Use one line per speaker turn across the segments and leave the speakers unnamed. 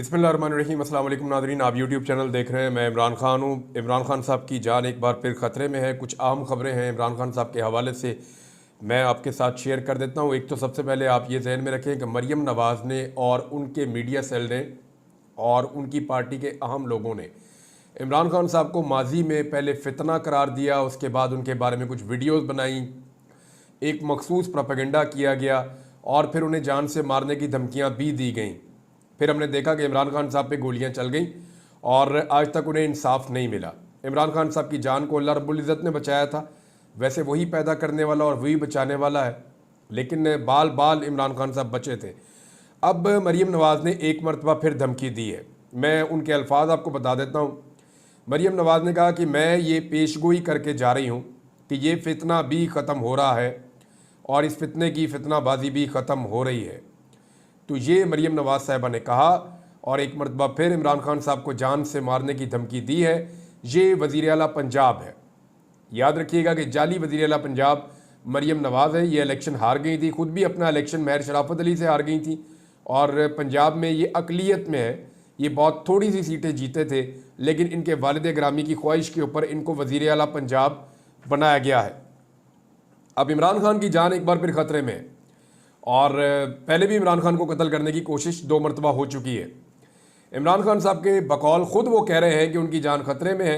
बिस्मिल्लाहिर्रहमानिर्रहीम। अस्सलाम वालेकुम नाज़रीन, आप यूट्यूब चैनल देख रहे हैं। मैं इमरान खान हूँ। इमरान खान साहब की जान एक बार फिर ख़तरे में है। कुछ अहम ख़बरें हैं इमरान खान साहब के हवाले से मैं आपके साथ शेयर कर देता हूँ। एक तो सबसे पहले आप ये जहन में रखें कि मरीम नवाज़ ने और उनके मीडिया सेल ने और उनकी पार्टी के अहम लोगों ने इमरान खान साहब को माजी में पहले फितना करार दिया, उसके बाद उनके बारे में कुछ वीडियोज़ बनाई, एक मखसूस प्रोपेगेंडा किया गया और फिर उन्हें जान से मारने की धमकियाँ भी दी गईं। फिर हमने देखा कि इमरान खान साहब पे गोलियां चल गईं और आज तक उन्हें इंसाफ नहीं मिला। इमरान खान साहब की जान को अल्लाह रब्बुल इज़्ज़त ने बचाया था, वैसे वही पैदा करने वाला और वही बचाने वाला है, लेकिन बाल बाल इमरान खान साहब बचे थे। अब मरीम नवाज़ ने एक मरतबा फिर धमकी दी है। मैं उनके अल्फाज आपको बता देता हूँ। मरीम नवाज़ ने कहा कि मैं ये पेशगोई करके जा रही हूँ कि ये फितना भी ख़त्म हो रहा है और इस फितने की फितनाबाजी भी ख़त्म हो रही है। तो ये मरीम नवाज़ साहिबा ने कहा और एक मरतबा फिर इमरान खान साहब को जान से मारने की धमकी दी है। ये वज़ीर आला पंजाब है। याद रखिएगा कि जाली वज़ीर आला पंजाब मरीम नवाज़ है। ये इलेक्शन हार गई थी, खुद भी अपना इलेक्शन महर शराफत अली से हार गई थी और पंजाब में ये अकलियत में है। ये बहुत थोड़ी सी सीटें जीते थे, लेकिन इनके वालिद ग्रामी की ख्वाहिश के ऊपर इनको वज़ीर आला पंजाब बनाया गया है। अब इमरान खान की जान एक बार फिर ख़तरे में है और पहले भी इमरान खान को कत्ल करने की कोशिश 2 मरतबा हो चुकी है। इमरान खान साहब के बकौल ख़ुद वो कह रहे हैं कि उनकी जान ख़तरे में है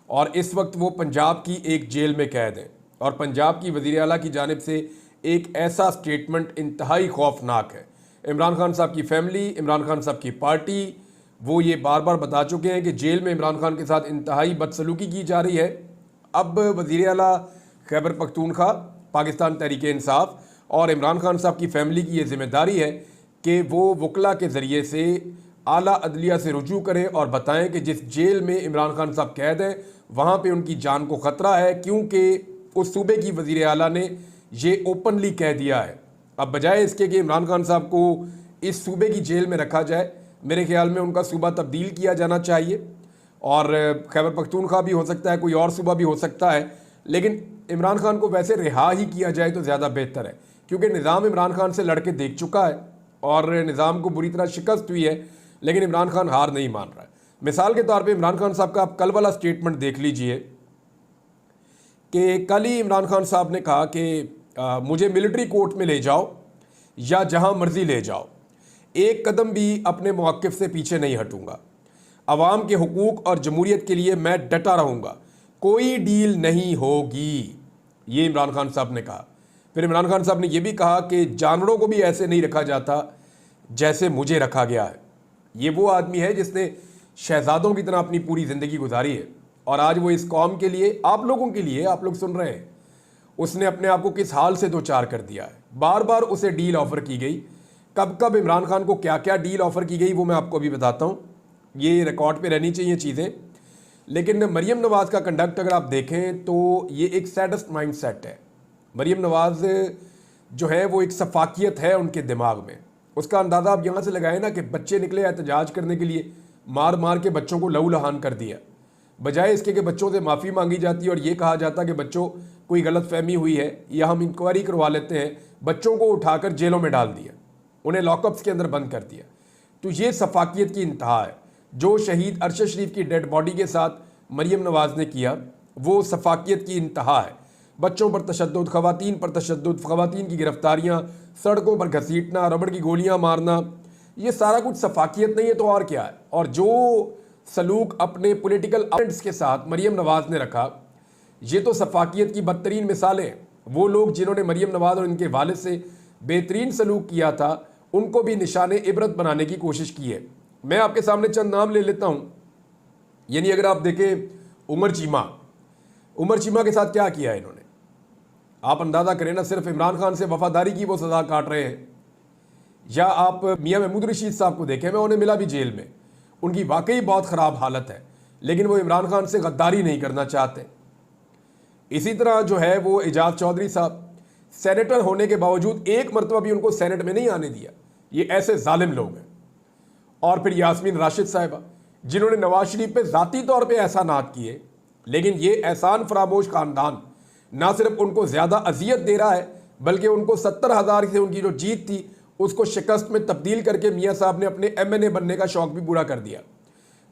और इस वक्त वो पंजाब की एक जेल में कैद हैं और पंजाब की वज़ीर आला की जानिब से एक ऐसा स्टेटमेंट इंतहाई खौफनाक है। इमरान खान साहब की फैमिली, इमरान खान साहब की पार्टी, वो ये बार बार बता चुके हैं कि जेल में इमरान खान के साथ इंतहाई बदसलूकी की जा रही है। अब वज़ीर आला खैबर पख्तूनख्वा, पाकिस्तान तहरीक इंसाफ और इमरान खान साहब की फैमिली की ये जिम्मेदारी है कि वो वकला के ज़रिए से आला अदलिया से रुजू करें और बताएं कि जिस जेल में इमरान खान साहब कैद हैं वहाँ पे उनकी जान को ख़तरा है, क्योंकि उस सूबे की वज़ीर आला ने ये ओपनली कह दिया है। अब बजाय इसके कि इमरान खान साहब को इस सूबे की जेल में रखा जाए, मेरे ख्याल में उनका सूबा तब्दील किया जाना चाहिए और खैबर पख्तूनख्वा भी हो सकता है, कोई और सूबा भी हो सकता है, लेकिन इमरान खान को वैसे रिहा ही किया जाए तो ज़्यादा बेहतर है, क्योंकि निज़ाम इमरान खान से लड़के देख चुका है और निज़ाम को बुरी तरह शिकस्त हुई है, लेकिन इमरान खान हार नहीं मान रहा है। मिसाल के तौर पे इमरान खान साहब का आप कल वाला स्टेटमेंट देख लीजिए कि कल ही इमरान खान साहब ने कहा कि मुझे मिलिट्री कोर्ट में ले जाओ या जहां मर्जी ले जाओ, एक कदम भी अपने मौक़िफ़ से पीछे नहीं हटूंगा, अवाम के हुकूक और जमहूरियत के लिए मैं डटा रहूँगा, कोई डील नहीं होगी, ये इमरान खान साहब ने कहा। फिर इमरान खान साहब ने यह भी कहा कि जानवरों को भी ऐसे नहीं रखा जाता जैसे मुझे रखा गया है। ये वो आदमी है जिसने शहजादों की तरह अपनी पूरी ज़िंदगी गुजारी है और आज वो इस कौम के लिए, आप लोगों के लिए, आप लोग सुन रहे हैं, उसने अपने आप को किस हाल से दो चार कर दिया है। बार बार उसे डील ऑफ़र की गई, कब कब इमरान खान को क्या क्या डील ऑफ़र की गई वो मैं आपको अभी बताता हूँ। ये रिकॉर्ड पर रहनी चाहिए चीज़ें। लेकिन मरीम नवाज़ का कंडक्ट अगर आप देखें तो ये एक सैडस्ट माइंड सेट है। मरीम नवाज़ जो है वो एक सफाकियत है उनके दिमाग में। उसका अंदाज़ा आप यहाँ से लगाएं ना कि बच्चे निकले एहतजाज करने के लिए, मार मार के बच्चों को लहू लहान कर दिया, बजाय इसके कि बच्चों से माफ़ी मांगी जाती और ये कहा जाता कि बच्चों कोई गलत फहमी हुई है या हम इंक्वायरी करवा लेते हैं, बच्चों को उठाकर जेलों में डाल दिया, उन्हें लॉकअप्स के अंदर बंद कर दिया। तो ये सफाकियत की इंतहा है। जो शहीद अरशद शरीफ की डेड बॉडी के साथ मरीम नवाज़ ने किया वो सफाकियत की इंतहा है। बच्चों पर तशद्दुद, ख़वातीन पर तशद्दुद, ख़वातीन की गिरफ्तारियाँ, सड़कों पर घसीटना, रबड़ की गोलियाँ मारना, ये सारा कुछ सफाकियत नहीं है तो और क्या है। और जो सलूक अपने पॉलिटिकल अपोनेंट्स के साथ मरीम नवाज़ ने रखा, ये तो सफाकियत की बदतरीन मिसालें। वो लोग जिन्होंने मरीम नवाज़ और इनके वालिद से बेहतरीन सलूक किया था उनको भी निशाने इबरत बनाने की कोशिश की है। मैं आपके सामने चंद नाम ले लेता हूँ। यानी अगर आप देखें उमर चीमा के साथ क्या किया है इन्होंने, आप अंदाज़ा करें ना। सिर्फ इमरान खान से वफादारी की वो सज़ा काट रहे हैं। या आप मियां महमूद रशीद साहब को देखें, मैं उन्हें मिला भी जेल में, उनकी वाकई बहुत ख़राब हालत है, लेकिन वो इमरान खान से गद्दारी नहीं करना चाहते। इसी तरह जो है वो एजाज चौधरी साहब, सेनेटर होने के बावजूद एक मरतबा भी उनको सेनेट में नहीं आने दिया। ये ऐसे जालिम लोग हैं। और फिर यास्मीन राशिद साहिबा, जिन्होंने नवाज शरीफ पे ज़ाती तौर पे एहसानात किए, लेकिन ये एहसान फरामोश ख़ानदान ना सिर्फ उनको ज़्यादा अजियत दे रहा है, बल्कि उनको 70,000 से उनकी जो जीत थी उसको शिकस्त में तब्दील करके मियाँ साहब ने अपने MNA बनने का शौक़ भी पूरा कर दिया।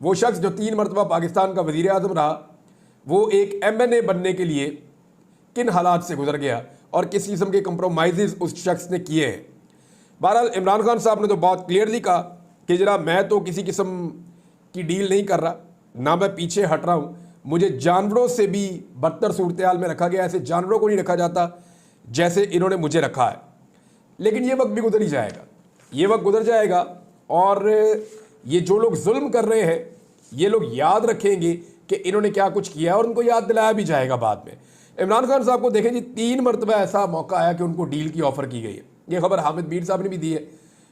वो शख्स जो 3 मरतबा पाकिस्तान का वज़ीर आज़म रहा, वो एक MNA बनने के लिए किन हालात से गुजर गया और किस किस्म के कंप्रोमाइज़ उस शख्स ने किए हैं। बहरहाल इमरान खान साहब ने तो बहुत क्लियरली कहा कि जनाब मैं तो किसी किस्म की डील नहीं कर रहा, ना मैं पीछे हट रहा हूँ, मुझे जानवरों से भी बदतर सूरत हाल में रखा गया, ऐसे जानवरों को नहीं रखा जाता जैसे इन्होंने मुझे रखा है। लेकिन ये वक्त भी गुजर ही जाएगा, ये वक्त गुजर जाएगा और ये जो लोग जुल्म कर रहे हैं ये लोग याद रखेंगे कि इन्होंने क्या कुछ किया और उनको याद दिलाया भी जाएगा बाद में। इमरान खान साहब को देखें जी, 3 मरतबा ऐसा मौका आया कि उनको डील की ऑफ़र की गई है। ये खबर हामिद मीर साहब ने भी दी है,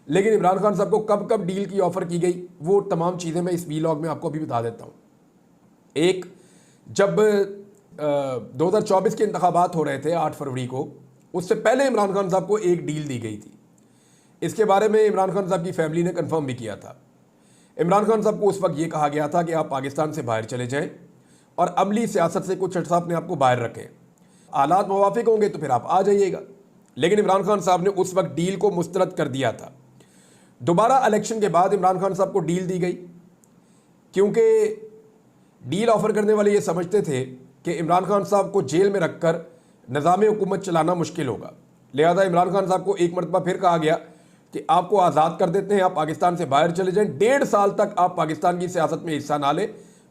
लेकिन इमरान खान साहब को कब कब डील की ऑफ़र की गई वो तमाम चीज़ें मैं इस वीलॉग में आपको अभी बता देता हूँ। एक, जब 2024 के इंतखाबात हो रहे थे 8 फरवरी को, उससे पहले इमरान खान साहब को एक डील दी गई थी। इसके बारे में इमरान खान साहब की फैमिली ने कंफर्म भी किया था। इमरान खान साहब को उस वक्त ये कहा गया था कि आप पाकिस्तान से बाहर चले जाएं और अमली सियासत से कुछ अर्सा अपने आपको बाहर रखें, हालात मुवाफिक होंगे तो फिर आप आ जाइएगा। लेकिन इमरान खान साहब ने उस वक्त डील को मुस्तरद कर दिया था। दोबारा इलेक्शन के बाद इमरान खान साहब को डील दी गई, क्योंकि डील ऑफ़र करने वाले ये समझते थे कि इमरान खान साहब को जेल में रखकर निज़ाम हुकूमत चलाना मुश्किल होगा। लिहाजा इमरान खान साहब को एक मरतबा फिर कहा गया कि आपको आज़ाद कर देते हैं, आप पाकिस्तान से बाहर चले जाएं, 1.5 साल तक आप पाकिस्तान की सियासत में हिस्सा ना लें।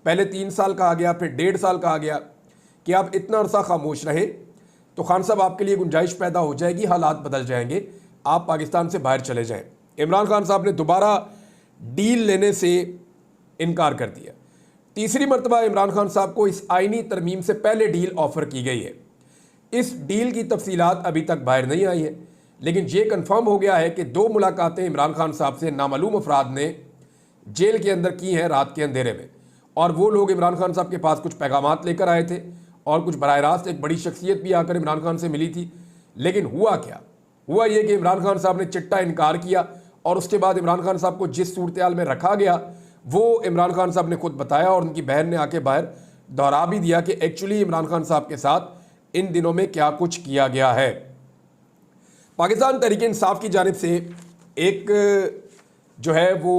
पहले 3 साल कहा गया, फिर 1.5 साल कहा गया कि आप इतना अरसा खामोश रहे तो खान साहब आपके लिए गुंजाइश पैदा हो जाएगी, हालात बदल जाएंगे, आप पाकिस्तान से बाहर चले जाएं। इमरान खान साहब ने दोबारा डील लेने से इनकार कर दिया। तीसरी मरतबा इमरान खान साहब को इस आइनी तरमीम से पहले डील ऑफ़र की गई है। इस डील की तफसीलात अभी तक बाहर नहीं आई है, लेकिन ये कन्फर्म हो गया है कि 2 मुलाकातें इमरान खान साहब से नामालूम अफराद ने जेल के अंदर की हैं रात के अंधेरे में, और वो लोग इमरान खान साहब के पास कुछ पैगामात लेकर आए थे और कुछ बराह रास्त एक बड़ी शख्सियत भी आकर इमरान खान से मिली थी। लेकिन हुआ क्या? हुआ ये कि इमरान खान साहब ने चिट्टा इनकार किया और उसके बाद इमरान खान साहब को जिस सूरत हाल में रखा गया वो इमरान खान साहब ने खुद बताया और उनकी बहन ने आके बाहर दोहरा भी दिया कि एक्चुअली इमरान खान साहब के साथ इन दिनों में क्या कुछ किया गया है। पाकिस्तान तहरीक इंसाफ की जानिब से एक जो है वो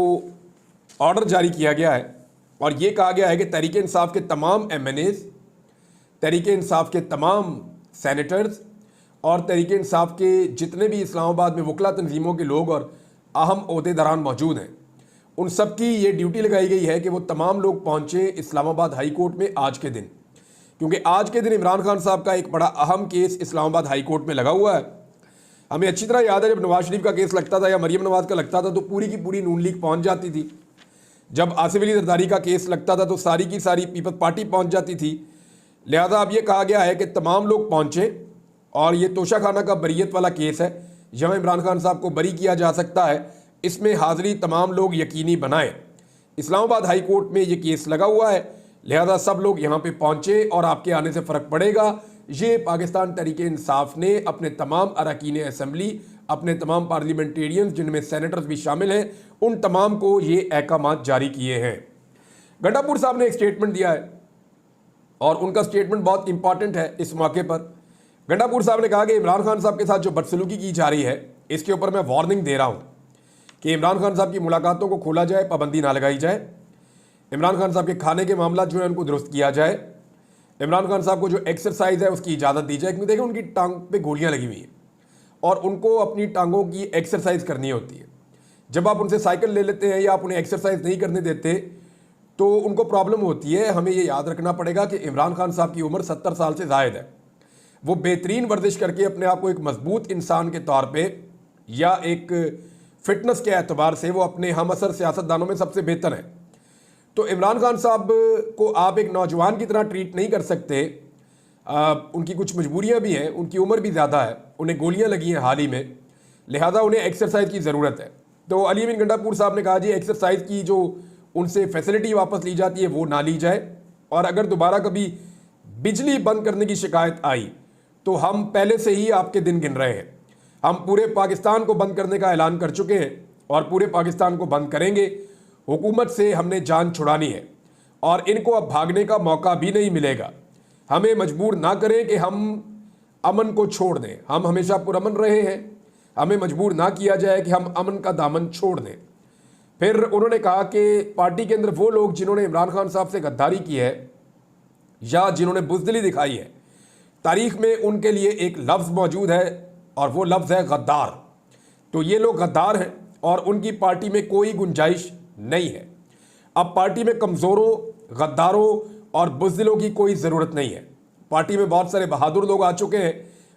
ऑर्डर जारी किया गया है और ये कहा गया है कि तहरीक इंसाफ के तमाम MNAs, तहरीक इंसाफ के तमाम सेनेटर्स और तहरीक इंसाफ के जितने भी इस्लामाबाद में वकला तंजीमों के लोग और अहम ओहदेदारान मौजूद हैं, उन सब की ये ड्यूटी लगाई गई है कि वो तमाम लोग पहुँचे इस्लामाबाद हाई कोर्ट में आज के दिन, क्योंकि आज के दिन इमरान खान साहब का एक बड़ा अहम केस इस्लामाबाद हाई कोर्ट में लगा हुआ है। हमें अच्छी तरह याद है जब नवाज शरीफ का केस लगता था या मरीम नवाज का लगता था तो पूरी की पूरी नून लीग पहुंच जाती थी। जब आसिफ अली जरदारी का केस लगता था तो सारी की सारी पीपल्स पार्टी पहुंच जाती थी। लिहाजा अब ये कहा गया है कि तमाम लोग पहुंचे और ये तोशा खाना का बरीयत वाला केस है, जहां इमरान खान साहब को बरी किया जा सकता है, इसमें हाज़िरी तमाम लोग यकीनी बनाएं। इस्लामाबाद हाई कोर्ट में ये केस लगा हुआ है, लिहाजा सब लोग यहाँ पे पहुँचे और आपके आने से फ़र्क पड़ेगा। ये पाकिस्तान तहरीक इंसाफ ने अपने तमाम अरकान असम्बली, अपने तमाम पार्लियामेंटेरियंस जिनमें सेनेटर्स भी शामिल हैं, उन तमाम को ये अहकामात जारी किए हैं। गंडापुर साहब ने एक स्टेटमेंट दिया है और उनका स्टेटमेंट बहुत इंपॉर्टेंट है इस मौके पर। गंडापुर साहब ने कहा कि इमरान खान साहब के साथ जो बदसलूकी की जा रही है इसके ऊपर मैं वार्निंग दे रहा हूँ कि इमरान खान साहब की मुलाकातों को खोला जाए, पाबंदी ना लगाई जाए। इमरान खान साहब के खाने के मामला जो है उनको दुरुस्त किया जाए। इमरान खान साहब को जो एक्सरसाइज है उसकी इजाज़त दी जाए, क्योंकि देखें उनकी टांग पे गोलियां लगी हुई हैं और उनको अपनी टांगों की एक्सरसाइज करनी होती है। जब आप उनसे साइकिल ले लेते हैं या आप उन्हें एक्सरसाइज नहीं करने देते तो उनको प्रॉब्लम होती है। हमें ये याद रखना पड़ेगा कि इमरान खान साहब की उम्र 70 साल से ज़ायद है। वो बेहतरीन वर्जिश करके अपने आप को एक मजबूत इंसान के तौर पर या एक फिटनेस के एतबार से वो अपने हम असर सियासतदानों में सबसे बेहतर है। तो इमरान खान साहब को आप एक नौजवान की तरह ट्रीट नहीं कर सकते। उनकी कुछ मजबूरियां भी हैं, उनकी उम्र भी ज़्यादा है, उन्हें गोलियां लगी हैं हाल ही में, लिहाजा उन्हें एक्सरसाइज की ज़रूरत है। तो अली बिन गंडापुर साहब ने कहा जी एक्सरसाइज की जो उनसे फैसिलिटी वापस ली जाती है वो ना ली जाए, और अगर दोबारा कभी बिजली बंद करने की शिकायत आई तो हम पहले से ही आपके दिन गिन रहे हैं। हम पूरे पाकिस्तान को बंद करने का ऐलान कर चुके हैं और पूरे पाकिस्तान को बंद करेंगे। हुकूमत से हमने जान छुड़ानी है और इनको अब भागने का मौका भी नहीं मिलेगा। हमें मजबूर ना करें कि हम अमन को छोड़ दें। हम हमेशा पुरअमन रहे हैं, हमें मजबूर ना किया जाए कि हम अमन का दामन छोड़ दें। फिर उन्होंने कहा कि पार्टी के अंदर वो लोग जिन्होंने इमरान खान साहब से गद्दारी की है या जिन्होंने बुज़दिली दिखाई है, तारीख में उनके लिए एक लफ्ज़ मौजूद है और वो लफ्ज़ है गद्दार। तो ये लोग गद्दार हैं और उनकी पार्टी में कोई गुंजाइश नहीं है। अब पार्टी में कमज़ोरों, गद्दारों और बुज़दिलों की कोई ज़रूरत नहीं है। पार्टी में बहुत सारे बहादुर लोग आ चुके हैं,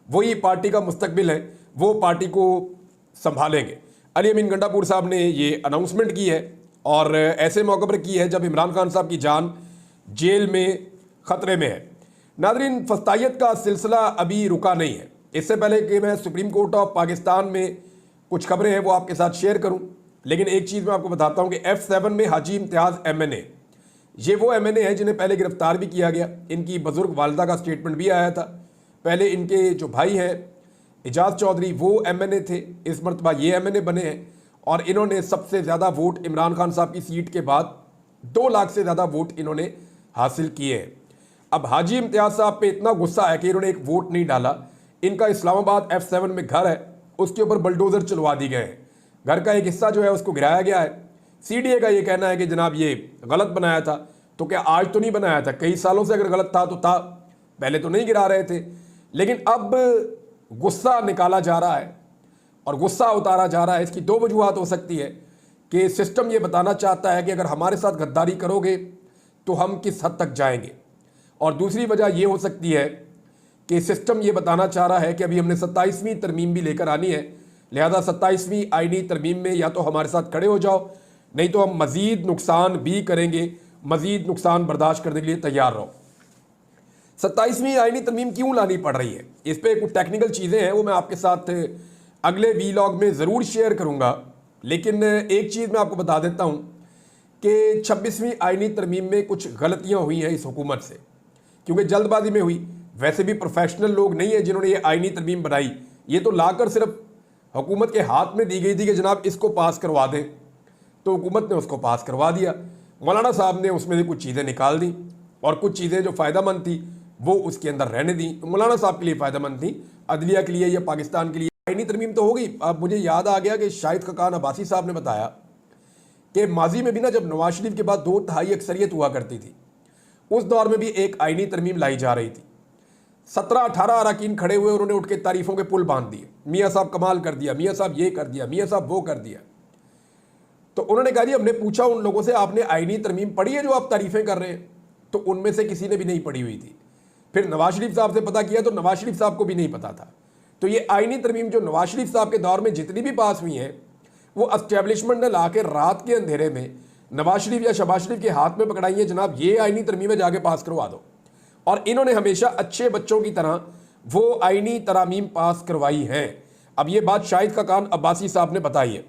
वही पार्टी का मुस्तकबिल है, वो पार्टी को संभालेंगे। अली अमीन गंडापुर साहब ने ये अनाउंसमेंट की है और ऐसे मौके पर की है जब इमरान खान साहब की जान जेल में ख़तरे में है। नादरीन, फस्तायत का सिलसिला अभी रुका नहीं है। इससे पहले कि मैं सुप्रीम कोर्ट ऑफ पाकिस्तान में कुछ खबरें हैं वो आपके साथ शेयर करूं, लेकिन एक चीज़ मैं आपको बताता हूं कि F7 में हाजी इम्तियाज़ MNA, ये वो MNA है जिन्हें पहले गिरफ्तार भी किया गया। इनकी बुजुर्ग वालिदा का स्टेटमेंट भी आया था। पहले इनके जो भाई हैं एजाज चौधरी, वो MNA थे, इस मरतबा ये MNA बने हैं और इन्होंने सबसे ज़्यादा वोट इमरान खान साहब की सीट के बाद 2 लाख से ज़्यादा वोट इन्होंने हासिल किए हैं। अब हाजी इम्तियाज़ साहब पे इतना गुस्सा है कि इन्होंने एक वोट नहीं डाला। इनका इस्लामाबाद F7 में घर है, उसके ऊपर बुलडोज़र चलवा दी गए हैं। घर का एक हिस्सा जो है उसको गिराया गया है। CDA का ये कहना है कि जनाब ये गलत बनाया था। तो क्या आज तो नहीं बनाया था, कई सालों से अगर गलत था तो था, पहले तो नहीं गिरा रहे थे। लेकिन अब गुस्सा निकाला जा रहा है और गुस्सा उतारा जा रहा है। इसकी 2 वजूहात हो सकती है कि सिस्टम ये बताना चाहता है कि अगर हमारे साथ गद्दारी करोगे तो हम किस हद तक जाएंगे, और दूसरी वजह यह हो सकती है कि सिस्टम ये बताना चाह रहा है कि अभी हमने 27वीं तरमीम भी लेकर आनी है, लिहाजा 27वीं आईनी तरमीम में या तो हमारे साथ खड़े हो जाओ, नहीं तो हम मज़ीद नुकसान भी करेंगे, मज़ीद नुकसान बर्दाश्त करने के लिए तैयार रहो। 27वीं आईनी तरमीम क्यों लानी पड़ रही है, इस पर कुछ टेक्निकल चीज़ें हैं, वो मैं आपके साथ अगले वीलॉग में ज़रूर शेयर करूँगा। लेकिन एक चीज़ मैं आपको बता देता हूँ कि 26वीं आईनी तरमीम में कुछ गलतियाँ हुई हैं इस हुकूमत से, क्योंकि जल्दबाजी में हुई। वैसे भी प्रोफेशनल लोग नहीं है जिन्होंने ये आईनी तरमीम बनाई, ये तो लाकर सिर्फ हुकूमत के हाथ में दी गई थी कि जनाब इसको पास करवा दें, तो हुकूमत ने उसको पास करवा दिया। मौलाना साहब ने उसमें से कुछ चीज़ें निकाल दी और कुछ चीज़ें जो फ़ायदेमंद थी वो उसके अंदर रहने दी। तो मौलाना साहब के लिए फ़ायदेमंद थी, अदलिया के लिए या पाकिस्तान के लिए आईनी तरमीम तो हो गई। अब मुझे याद आ गया कि शाहिद खकान अब्बासी साहब ने बताया कि माजी में भी ना, जब नवाज शरीफ के बाद 2/3 अक्सरियत हुआ करती थी, उस दौर में भी एक आईनी तरमीम लाई जा रही थी। 17-18 अरकान खड़े हुए, उन्होंने उठ के तारीफ़ों के पुल बांध दिए, मियाँ साहब कमाल कर दिया, मियाँ साहब ये कर दिया, मियाँ साहब वो कर दिया। तो उन्होंने कहा जी, हमने पूछा उन लोगों से, आपने आईनी तरमीम पढ़ी है जो आप तारीफ़ें कर रहे हैं? तो उनमें से किसी ने भी नहीं पढ़ी हुई थी। फिर नवाज शरीफ साहब से पता किया तो नवाज शरीफ साहब को भी नहीं पता था। तो ये आईनी तरमीम जो नवाज शरीफ साहब के दौर में जितनी भी पास हुई हैं, वो एस्टेब्लिशमेंट ने ला के रात के अंधेरे में नवाज शरीफ या शहबाज शरीफ के हाथ में पकड़ाई है, जनाब ये आईनी तरमीमें जाके पास करवा दो। और इन्होंने हमेशा अच्छे बच्चों की तरह वो आईनी तरामीम पास करवाई हैं। अब ये बात शाहिद खकान अब्बासी साहब ने बताई है।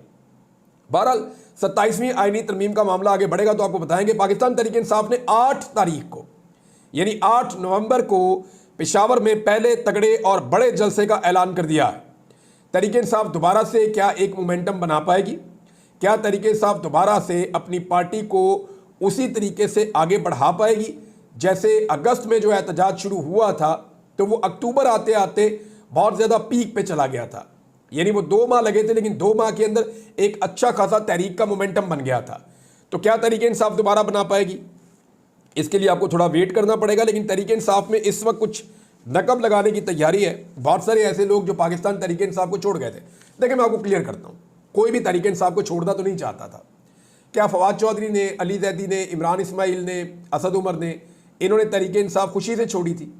बहरहाल 27वीं आईनी तरमीम का मामला आगे बढ़ेगा तो आपको बताएंगे। पाकिस्तान तहरीक इंसाफ ने 8 तारीख को यानी 8 नवंबर को पेशावर में पहले तगड़े और बड़े जलसे का ऐलान कर दिया है। तहरीक इंसाफ दोबारा से क्या एक मोमेंटम बना पाएगी? क्या तहरीक इंसाफ दोबारा से अपनी पार्टी को उसी तरीके से आगे बढ़ा पाएगी जैसे अगस्त में जो एहतजाज शुरू हुआ था तो वो अक्टूबर आते आते बहुत ज़्यादा पीक पे चला गया था। यानी वो 2 माह लगे थे, लेकिन 2 माह के अंदर एक अच्छा खासा तहरीक का मोमेंटम बन गया था। तो क्या तहरीक इंसाफ दोबारा बना पाएगी? इसके लिए आपको थोड़ा वेट करना पड़ेगा। लेकिन तहरीक इंसाफ में इस वक्त कुछ नकब लगाने की तैयारी है। बहुत सारे ऐसे लोग जो पाकिस्तान तहरीक इंसाफ को छोड़ गए थे। देखिए, मैं आपको क्लियर करता हूँ, कोई भी तहरीक इंसाफ को छोड़ना तो नहीं चाहता था। क्या फवाद चौधरी ने, अली जैदी ने, इमरान इस्माइल ने, असद उमर ने, इन्होंने तहरीक इंसाफ खुशी से छोड़ी थी?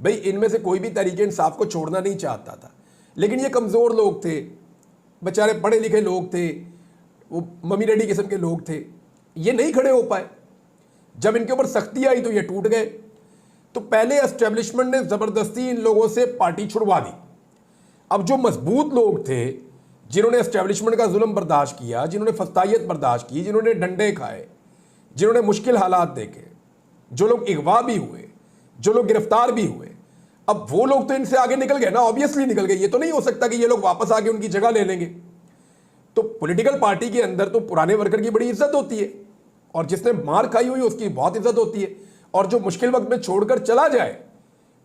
भाई, इनमें से कोई भी तहरीक इंसाफ को छोड़ना नहीं चाहता था। लेकिन ये कमज़ोर लोग थे, बेचारे पढ़े लिखे लोग थे, वो मम्मी डैडी किस्म के लोग थे, ये नहीं खड़े हो पाए। जब इनके ऊपर सख्ती आई तो ये टूट गए। तो पहले एस्टेब्लिशमेंट ने ज़बरदस्ती इन लोगों से पार्टी छुड़वा दी। अब जो मजबूत लोग थे, जिन्होंने एस्टेब्लिशमेंट का जुल्म बर्दाश्त किया, जिन्होंने फस्तायत बर्दाश्त की, जिन्होंने डंडे खाए, जिन्होंने मुश्किल हालात देखे, जो लोग अगवा भी हुए, जो लोग गिरफ्तार भी हुए, अब वो लोग तो इनसे आगे निकल गए ना, ऑब्वियसली निकल गए। ये तो नहीं हो सकता कि ये लोग वापस आके उनकी जगह ले लेंगे। तो पॉलिटिकल पार्टी के अंदर तो पुराने वर्कर की बड़ी इज्जत होती है और जिसने मार खाई हुई उसकी बहुत इज्जत होती है। और जो मुश्किल वक्त में छोड़कर चला जाए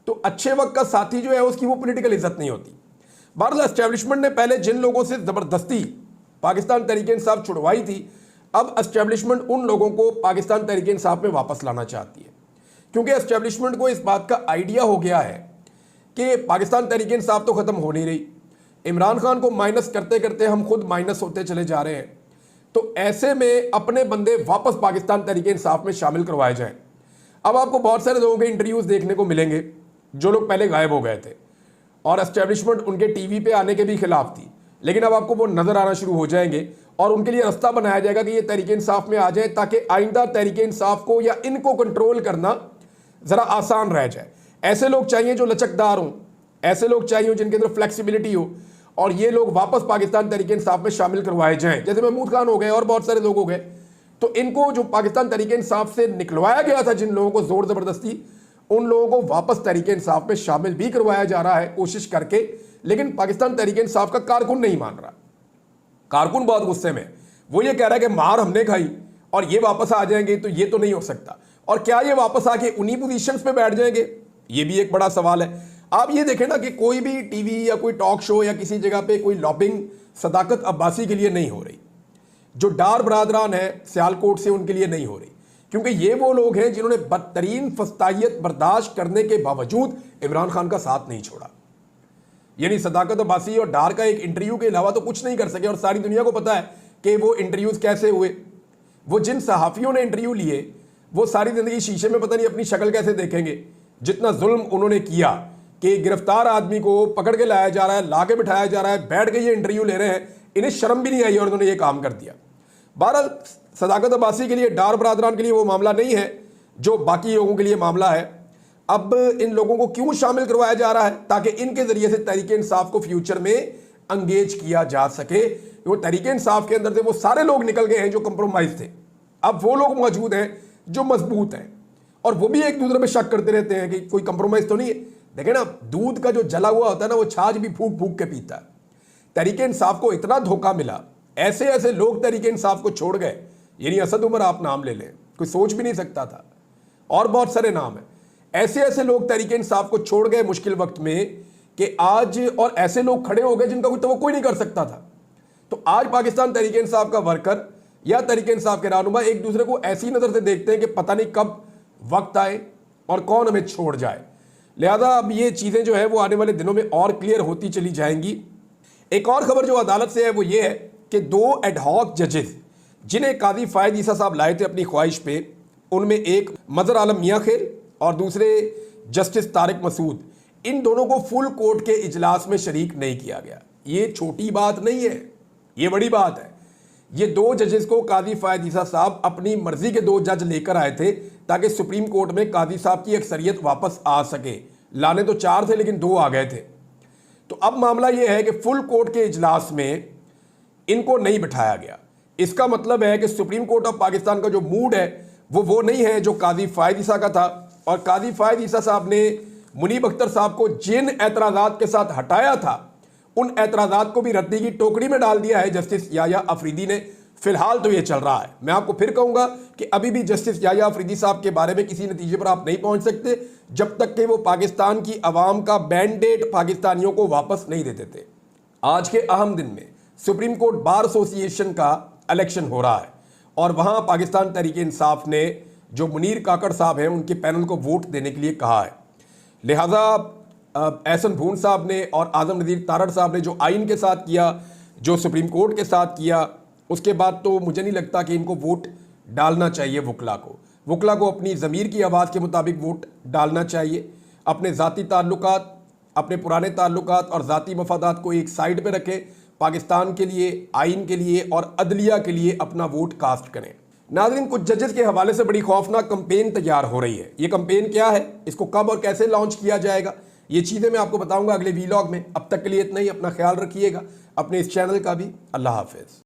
तो अच्छे वक्त का साथी जो है उसकी वो पॉलिटिकल इज्जत नहीं होती। बहरहाल एस्टेब्लिशमेंट ने पहले जिन लोगों से ज़बरदस्ती पाकिस्तान तहरीक इंसाफ छुड़वाई थी, अब एस्टेब्लिशमेंट उन लोगों को पाकिस्तान तहरीक इंसाफ में वापस लाना चाहती है, क्योंकि एस्टेब्लिशमेंट को इस बात का आइडिया हो गया है कि पाकिस्तान तहरीक इंसाफ तो ख़त्म हो नहीं रही, इमरान खान को माइनस करते करते हम खुद माइनस होते चले जा रहे हैं। तो ऐसे में अपने बंदे वापस पाकिस्तान तहरीक इंसाफ में शामिल करवाए जाएं। अब आपको बहुत सारे लोगों के इंटरव्यूज़ देखने को मिलेंगे जो लोग पहले गायब हो गए थे और एस्टेब्लिशमेंट उनके टीवी पे आने के भी खिलाफ थी, लेकिन अब आपको वो नज़र आना शुरू हो जाएंगे और उनके लिए रास्ता बनाया जाएगा कि ये तहरीक इंसाफ में आ जाए, ताकि आइंदा तहरीक इंसाफ को या इनको कंट्रोल करना ज़रा आसान रह जाए। ऐसे लोग चाहिए जो लचकदार हों, ऐसे लोग चाहिए जिनके अंदर फ्लेक्सिबिलिटी हो, और ये लोग वापस पाकिस्तान तहरीक इंसाफ में शामिल करवाए जाएं। जैसे महमूद खान हो गए और बहुत सारे लोग हो गए, तो इनको जो पाकिस्तान तहरीक इंसाफ से निकलवाया गया था, जिन लोगों को जोर ज़बरदस्ती, उन लोगों को वापस तहरीक इंसाफ में शामिल भी करवाया जा रहा है कोशिश करके। लेकिन पाकिस्तान तहरीक इंसाफ का कारकुन नहीं मान रहा, कारकुन बहुत गुस्से में, वो ये कह रहा है कि मार हमने खाई और ये वापस आ जाएंगे, तो ये तो नहीं हो सकता। और क्या ये वापस आके उन्हीं पोजीशंस पे बैठ जाएंगे, ये भी एक बड़ा सवाल है। आप ये देखें ना कि कोई भी टीवी या कोई टॉक शो या किसी जगह पे कोई लॉबिंग सदाकत अब्बासी के लिए नहीं हो रही, जो डार बरादरान है सियालकोट से उनके लिए नहीं हो रही, क्योंकि ये वो लोग हैं जिन्होंने बदतरीन फस्तायत बर्दाश्त करने के बावजूद इमरान खान का साथ नहीं छोड़ा। यानी सदाकत अब्बासी और डार का एक इंटरव्यू के अलावा तो कुछ नहीं कर सके, और सारी दुनिया को पता है कि वो इंटरव्यूज़ कैसे हुए। वो जिन सहाफ़ियों ने इंटरव्यू लिए वो सारी ज़िंदगी शीशे में पता नहीं अपनी शक्ल कैसे देखेंगे। जितना जुल्म उन्होंने किया कि गिरफ्तार आदमी को पकड़ के लाया जा रहा है, ला के बिठाया जा रहा है, बैठ के ये इंटरव्यू ले रहे हैं, इन्हें शर्म भी नहीं आई और उन्होंने ये काम कर दिया। बहरहाल सदाकत अब्बासी के लिए, डार बरादरान के लिए वो मामला नहीं है जो बाकी लोगों के लिए मामला है। अब इन लोगों को क्यों शामिल करवाया जा रहा है? ताकि इनके ज़रिए से तहरीक इंसाफ को फ्यूचर में अंगेज किया जा सके। वो तहरीक इंसाफ के अंदर से वो सारे लोग निकल गए हैं जो कंप्रोमाइज़ थे, अब वो लोग मौजूद हैं जो मजबूत हैं, और वो भी एक दूसरे पे शक करते रहते हैं कि कोई कंप्रोमाइज़ तो नहीं है। देखें ना, दूध का जो जला हुआ होता है ना, वो छाछ भी फूक फूक के पीता है। तहरीक इंसाफ को इतना धोखा मिला, ऐसे ऐसे लोग तहरीक इंसाफ को छोड़ गए, यानी असद उमर आप नाम ले लें, कोई सोच भी नहीं सकता था, और बहुत सारे नाम हैं। ऐसे ऐसे लोग तहरीक इंसाफ को छोड़ गए मुश्किल वक्त में कि आज, और ऐसे लोग खड़े हो गए जिनका कोई तवक्को नहीं कर सकता था। तो आज पाकिस्तान तहरीक इंसाफ का वर्कर या तहरीक इंसाफ के रहनुमा एक दूसरे को ऐसी नज़र से देखते हैं कि पता नहीं कब वक्त आए और कौन हमें छोड़ जाए। लिहाजा अब ये चीज़ें जो है वो आने वाले दिनों में और क्लियर होती चली जाएंगी। एक और खबर जो अदालत से है वो ये है कि 2 एडहॉक जजेस जिन्हें काजी फ़ायद ईसा साहब लाए थे अपनी ख्वाहिश पे, उनमें एक मज़हर आलम मियाँ खेर और दूसरे जस्टिस तारिक मसूद, इन दोनों को फुल कोर्ट के इजलास में शरीक नहीं किया गया। ये छोटी बात नहीं है, ये बड़ी बात है। ये 2 जजेस को काजी फ़ायद ईसा साहब अपनी मर्जी के 2 जज लेकर आए थे ताकि सुप्रीम कोर्ट में काजी साहब की अक्सरियत वापस आ सके। लाने तो 4 थे लेकिन 2 आ गए थे। तो अब मामला ये है कि फुल कोर्ट के इजलास में इनको नहीं बिठाया गया। इसका मतलब है कि सुप्रीम कोर्ट ऑफ पाकिस्तान का जो मूड है वो नहीं है जो काजी फ़ायद ईसा का था। और काजी फ़ायद ईसा साहब ने मुनीब अख्तर साहब को जिन एतराज़ात के साथ हटाया था, उन एतराज़ात को भी रद्दी की टोकरी में डाल दिया है जस्टिस याया अफरीदी ने। फिलहाल तो ये चल रहा है। मैं आपको फिर कहूँगा कि अभी भी जस्टिस याया अफरीदी साहब के बारे में किसी नतीजे पर आप नहीं पहुँच सकते जब तक कि वो पाकिस्तान की आवाम का बैंडेड पाकिस्तानियों को वापस नहीं दे देते। आज के अहम दिन में सुप्रीम कोर्ट बार एसोसिएशन का इलेक्शन हो रहा है और वहाँ पाकिस्तान तहरीक इंसाफ ने जो मुनीर काकड़ साहब हैं उनके पैनल को वोट देने के लिए कहा है। लिहाजा एहसन भून साहब ने और आज़म नज़ीर तारड़ साहब ने जो आइन के साथ किया, जो सुप्रीम कोर्ट के साथ किया, उसके बाद तो मुझे नहीं लगता कि इनको वोट डालना चाहिए। वकला को अपनी ज़मीर की आवाज़ के मुताबिक वोट डालना चाहिए। अपने ज़ाती ताल्लुकात, अपने पुराने ताल्लुकात और ज़ाती मफादात को एक साइड पे रखें, पाकिस्तान के लिए, आइन के लिए और अदलिया के लिए अपना वोट कास्ट करें। नाज़रीन, कुछ जजेस के हवाले से बड़ी खौफनाक कंपेन तैयार हो रही है। ये कंपेन क्या है, इसको कब और कैसे लॉन्च किया जाएगा, ये चीज़ें मैं आपको बताऊंगा अगले वीलॉग में। अब तक के लिए इतना ही। अपना ख्याल रखिएगा, अपने इस चैनल का भी। अल्लाह हाफिज़।